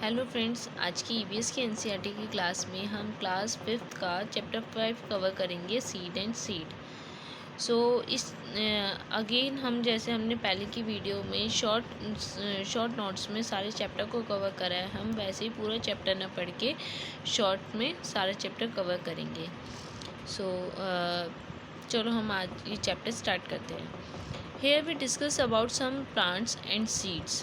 Hello friends, आज की EVS की एनसीईआरटी की क्लास में हम क्लास 5th का चैप्टर 5 कवर करेंगे सीड एंड सीड। सो इस अगेन हम जैसे हमने पहले की वीडियो में शॉर्ट नोट्स में सारे चैप्टर को कवर करा है, हम वैसे ही पूरा चैप्टर न पढ़ के शॉर्ट में सारा चैप्टर कवर करेंगे। सो चलो हम आज ये चैप्टर स्टार्ट करते हैं। Here we discuss about some plants and seeds.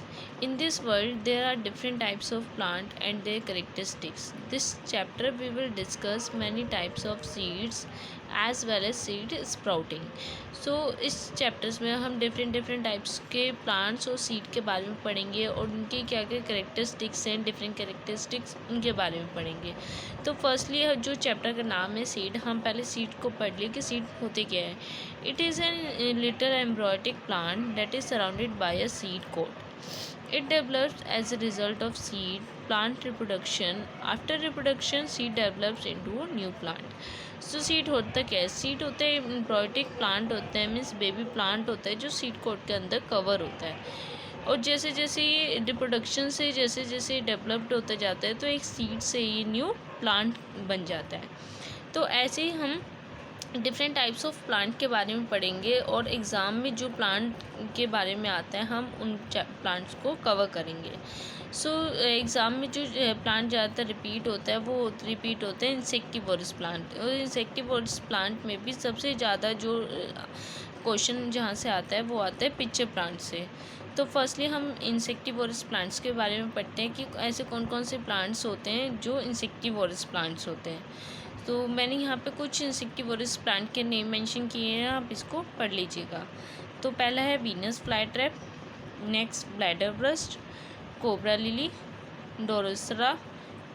In this world, there are different types of plant and their characteristics. This chapter we will discuss many types of seeds as well as seed sprouting. So इस chapters में हम different types के plants और seed के बारे में पढ़ेंगे और उनके क्या क्या करेक्टरिस्टिक्स हैं, डिफरेंट करेक्टरिस्टिक्स उनके बारे में पढ़ेंगे। तो फर्स्टली जो चैप्टर का नाम है सीड, हम पहले सीड को पढ़ लिए कि सीड होते क्या है। It is an little embryonic plant that is surrounded by a seed coat. It develops as a result of seed plant reproduction. After reproduction, seed develops into a new plant. So seed होता क्या है? Seed होता है एम्ब्रॉयटिक plant होता है, means baby plant होता है जो सीड कोट के अंदर कवर होता है। और जैसे जैसे ये रिप्रोडक्शन से जैसे जैसे डेवलप्ड होता जाता है तो एक सीड से ये न्यू प्लांट बन जाता है। तो ऐसे ही हम डिफरेंट टाइप्स ऑफ प्लांट के बारे में पढ़ेंगे और एग्ज़ाम में जो प्लांट के बारे में आता है हम उन प्लांट्स को कवर करेंगे। सो एग्ज़ाम में जो प्लांट ज़्यादातर रिपीट होता है वो रिपीट होता है इंसेक्टिवोरस प्लांट। और इंसेक्टिवोरस प्लांट में भी सबसे ज़्यादा जो क्वेश्चन जहाँ से आता है वो आता है पिच्चर प्लांट से। तो फर्स्टली हम इंसेक्टिवोरस प्लांट्स के बारे में पढ़ते हैं कि ऐसे कौन कौन से प्लांट्स होते हैं जो इंसेक्टिवोरस प्लांट्स होते हैं। तो मैंने यहाँ पे कुछ इंसेक्टिवोरस प्लांट के नेम मेंशन किए हैं, आप इसको पढ़ लीजिएगा। तो पहला है Venus fly trap, next bladderwort, cobra lily, drosera,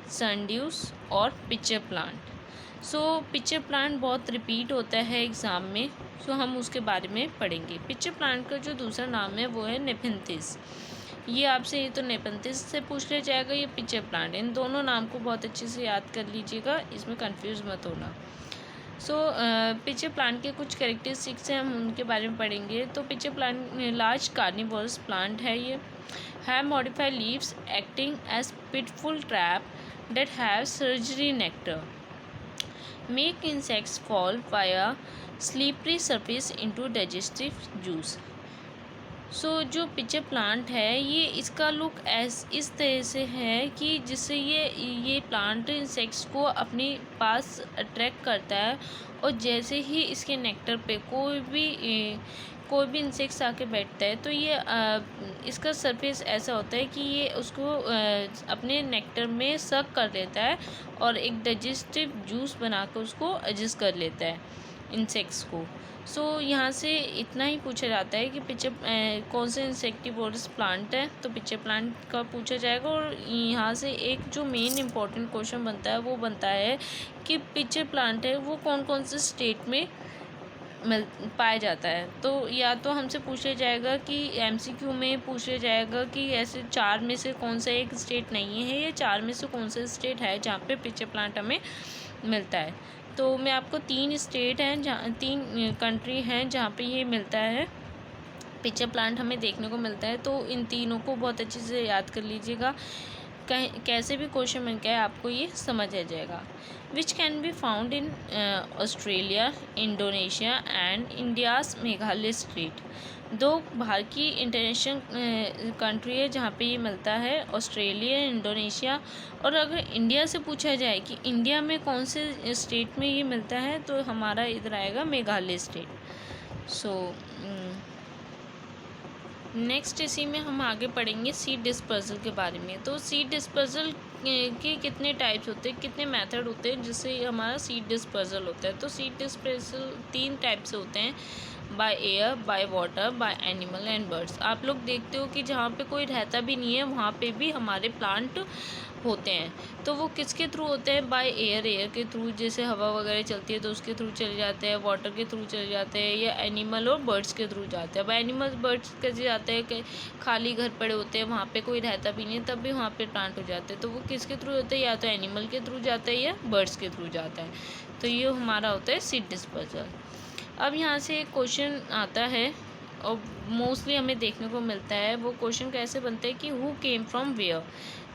sundews और pitcher plant. So pitcher plant बहुत रिपीट होता है एग्ज़ाम में, सो हम उसके बारे में पढ़ेंगे। पिक्चर प्लांट का जो दूसरा नाम है वो है नेपेंथिस। ये आपसे ये तो नेपेंथिस से पूछ लिया जाएगा, ये पिक्चर प्लांट। इन दोनों नाम को बहुत अच्छे से याद कर लीजिएगा, इसमें कंफ्यूज मत होना। सो पिक्चर प्लांट के कुछ कैरेक्टरिस्टिक्स हैं, हम उनके बारे में पढ़ेंगे। तो pitcher plant large carnivorous plant है, ये have modified leaves acting as pitfall trap that have sugary nectar, make insects fall via slippery surface into digestive juice. So जो पिक्चर प्लांट है ये इसका लुक इस तरह से है कि जिससे ये प्लांट इंसेक्ट्स को अपने पास अट्रैक्ट करता है। और जैसे ही इसके नेक्टर पे कोई भी इंसेक्ट्स आके बैठता है तो ये इसका सरफेस ऐसा होता है कि ये उसको अपने नेक्टर में सक कर लेता है और एक डाइजेस्टिव जूस बनाकर उसको एडजस्ट कर लेता है इंसेक्ट्स को। सो यहाँ से इतना ही पूछा जाता है कि पिक्चर कौन से इंसेक्टिवोरस प्लांट है, तो पिक्चर प्लांट का पूछा जाएगा। और यहाँ से एक जो मेन इम्पोर्टेंट क्वेश्चन बनता है वो बनता है कि पिक्चर प्लांट है वो कौन कौन से स्टेट में पाया जाता है। तो या तो हमसे पूछा जाएगा कि एमसीक्यू में पूछा जाएगा कि ऐसे 4 में से कौन सा एक स्टेट नहीं है, या 4 में से कौन सा स्टेट है जहाँ पे पिक्चर प्लांट हमें मिलता है। तो मैं आपको 3 स्टेट हैं जहाँ 3 कंट्री हैं जहाँ पे ये मिलता है, पिक्चर प्लांट हमें देखने को मिलता है। तो इन तीनों को बहुत अच्छे से याद कर लीजिएगा, कैसे भी क्वेश्चन बन गया आपको ये समझ आ जाएगा। Which can be found in Australia, Indonesia and India's Meghalaya state. 2 बाहर की इंटरनेशनल कंट्री है जहाँ पे ये मिलता है, ऑस्ट्रेलिया, इंडोनेशिया। और अगर इंडिया से पूछा जाए कि इंडिया में कौन से स्टेट में ये मिलता है तो हमारा इधर आएगा मेघालय स्टेट। सो नेक्स्ट इसी में हम आगे पढ़ेंगे सीड डिस्पर्सल के बारे में। तो सीड डिस्पर्सल के कितने टाइप्स होते हैं, कितने मेथड होते हैं जिससे हमारा सीड डिस्पर्सल होता है। तो सीड डिस्पर्सल 3 टाइप से होते हैं, by air, by water, by animal and birds. आप लोग देखते हो कि जहाँ पे कोई रहता भी नहीं है वहाँ पे भी हमारे प्लांट होते हैं। तो वो किसके थ्रू होते हैं? बाय एयर के थ्रू, जैसे हवा वगैरह चलती है तो उसके थ्रू चले जाते हैं, वाटर के थ्रू चले जाते हैं, या एनिमल और बर्ड्स के थ्रू जाते हैं। बाय एनिमल बर्ड्स कैसे जाते हैं कि खाली घर पड़े होते हैं, वहाँ पे कोई रहता भी नहीं है, तब भी वहाँ पे प्लांट हो जाते हैं। तो वो किसके थ्रू होते हैं? या तो एनिमल के थ्रू जाता है या बर्ड्स के थ्रू जाता है। तो ये हमारा होता है सीड डिस्पर्सल। अब यहाँ से एक क्वेश्चन आता है और मोस्टली हमें देखने को मिलता है, वो क्वेश्चन कैसे बनते हैं कि हु केम फ्रॉम वेयर।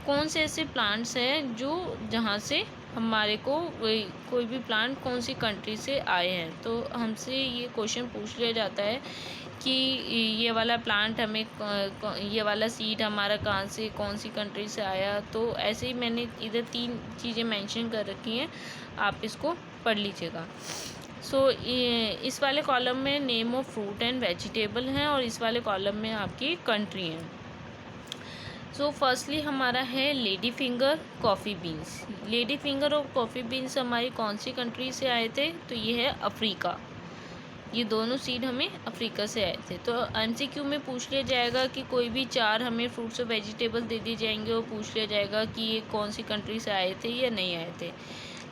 कौन से ऐसे प्लांट्स हैं जो जहाँ से हमारे को कोई भी प्लांट कौन सी कंट्री से आए हैं। तो हमसे ये क्वेश्चन पूछ लिया जाता है कि ये वाला प्लांट हमें ये वाला सीड हमारा कहाँ से कौन सी कंट्री से आया। तो ऐसे ही मैंने इधर 3 चीज़ें मेंशन कर रखी हैं, आप इसको पढ़ लीजिएगा। सो इस वाले कॉलम में name of fruit and vegetable हैं और इस वाले कॉलम में आपकी कंट्री हैं। सो फर्स्टली हमारा है lady finger coffee beans. Lady finger और कॉफ़ी बीन्स हमारी कौन सी कंट्री से आए थे? तो ये है अफ्रीका। ये दोनों सीड हमें अफ्रीका से आए थे। तो एमसीक्यू में पूछ लिया जाएगा कि कोई भी 4 हमें फ्रूट्स और वेजिटेबल दे दिए जाएंगे और पूछ लिया जाएगा कि ये कौन सी कंट्री से आए थे या नहीं आए थे।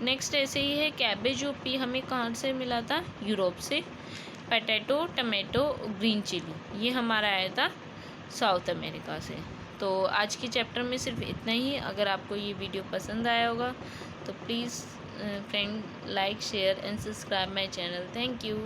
नेक्स्ट ऐसे ही है कैबेज और पी हमें कहाँ से मिला था? यूरोप से। पोटैटो, टमाटो, ग्रीन चिली ये हमारा आया था साउथ अमेरिका से। तो आज के चैप्टर में सिर्फ इतना ही। अगर आपको ये वीडियो पसंद आया होगा तो please friend like share and subscribe my channel. Thank you.